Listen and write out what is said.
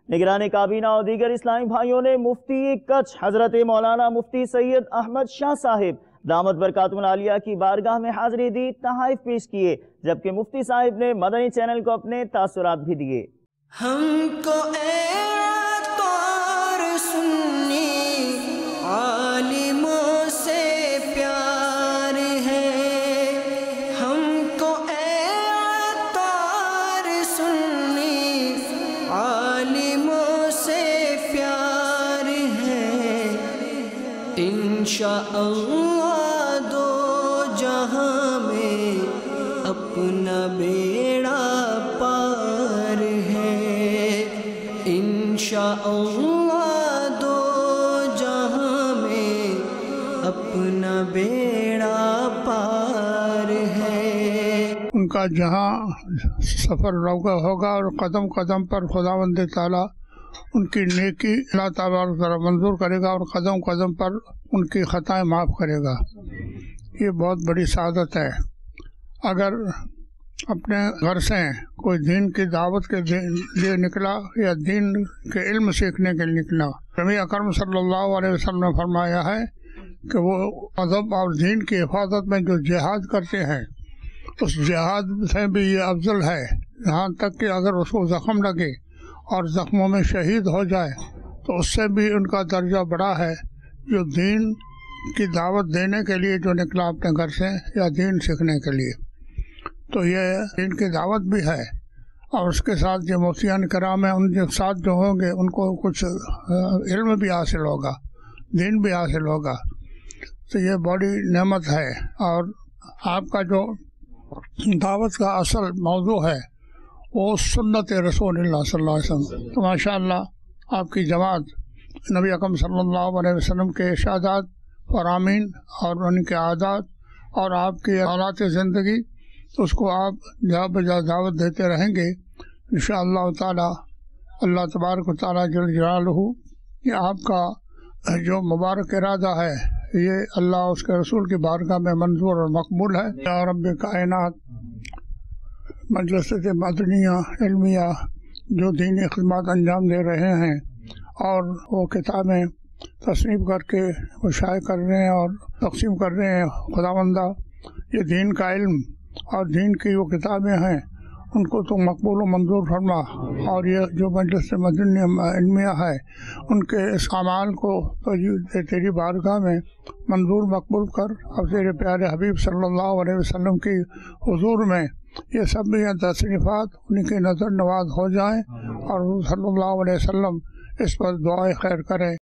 نگران کابینہ اور دیگر اسلامی بھائیوں نے مفتی کچھ حضرت مولانا مفتی سید احمد شاہ صاحب دامت برکاتہم العالیہ کی بارگاہ میں حاضری دی، تحائف پیش کیے، جبکہ مفتی صاحب نے مدنی چینل کو اپنے تاثرات بھی دیے۔ ہم کو اے طور سنی عالموں سے پیار ہے، ہم کو اے طور سنی عالموں سے پیار ہے، انشاءاللہ دو جہاں میں اپنا بیڑا پار ہے، انشاءاللہ دو جہاں میں اپنا بیڑا پار ہے۔ ان کا جہاں سفر ہوگا اور قدم قدم پر خداوند تعالیٰ ان کی نیکی اللہ تعالیٰ منظور کرے گا اور قدم قدم پر ان کی خطائیں معاف کرے گا۔ یہ بہت بڑی سعادت ہے۔ اگر اپنے گھر سے کوئی دین کی دعوت کے لیے نکلا یا دین کے علم سیکھنے کے لیے نکلا، نبی اکرم صلی اللہ علیہ وسلم نے فرمایا ہے کہ وہ ادب اور دین کی حفاظت میں جو جہاد کرتے ہیں اس جہاد سے بھی یہ افضل ہے، یہاں تک کہ اگر اس کو زخم لگے اور زخموں میں شہید ہو جائے تو اس سے بھی ان کا درجہ بڑا ہے جو دین کی دعوت دینے کے لیے جو نکلا اپنے گھر سے یا دین سیکھنے کے لیے۔ تو یہ دین کی دعوت بھی ہے، اور اس کے ساتھ جو مفتیان کرام ہیں ان کے ساتھ جو ہوں گے ان کو کچھ علم بھی حاصل ہوگا، دین بھی حاصل ہوگا، تو یہ بڑی نعمت ہے۔ اور آپ کا جو دعوت کا اصل موضوع ہے وہ سنت رسول اللہ صلی اللہ علیہ وسلم، تو ماشاءاللہ آپ کی جماعت نبی اکرم صلی اللہ علیہ وسلم کے ارشادات فرامین اور ان کے عادات اور آپ کی حالات زندگی اس کو آپ جہاں بجا دعوت دیتے رہیں گے انشاءاللہ تعالی۔ اللہ تبارک و تعالی جل جلالہ یہ آپ کا جو مبارک ارادہ ہے یہ اللہ اس کے رسول کی بارگاہ میں منظور اور مقبول ہے۔ یا رب کائنات، مجلس مدنیہ علمیہ جو دینی خدمات انجام دے رہے ہیں اور وہ کتابیں تصنیف کر کے وہ شائع کر رہے ہیں اور تقسیم کر رہے ہیں، خداوندہ یہ دین کا علم اور دین کی وہ کتابیں ہیں ان کو تو مقبول و منظور فرما، اور یہ جو مجلس مدنی علمیہ ہے ان کے اس اعمال کو تیری بارگاہ میں منظور مقبول کر، اور تیرے پیارے حبیب صلی اللہ علیہ وسلم کی حضور میں یہ سب بھی تصنیفات ان کی نظر نواز ہو جائیں اور صلی اللہ علیہ وسلم اس پر دعائے خیر کریں۔